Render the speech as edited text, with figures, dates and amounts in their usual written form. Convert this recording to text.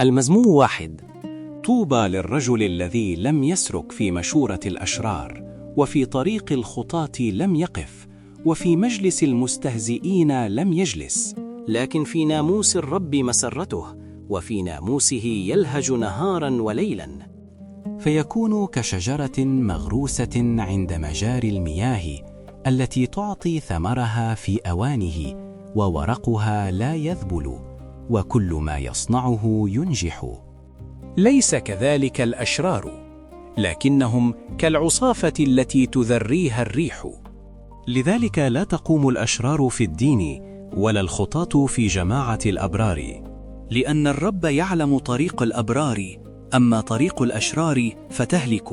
المزمور 1. طوبى للرجل الذي لم يسرك في مشورة الأشرار، وفي طريق الخطاة لم يقف، وفي مجلس المستهزئين لم يجلس، لكن في ناموس الرب مسرته، وفي ناموسه يلهج نهارا وليلا. فيكون كشجرة مغروسة عند مجاري المياه، التي تعطي ثمرها في أوانه، وورقها لا يذبل، وكل ما يصنعه ينجح. ليس كذلك الأشرار، لكنهم كالعصافة التي تذريها الريح. لذلك لا تقوم الأشرار في الدين، ولا الخطاة في جماعة الأبرار. لأن الرب يعلم طريق الأبرار، أما طريق الأشرار فتهلك.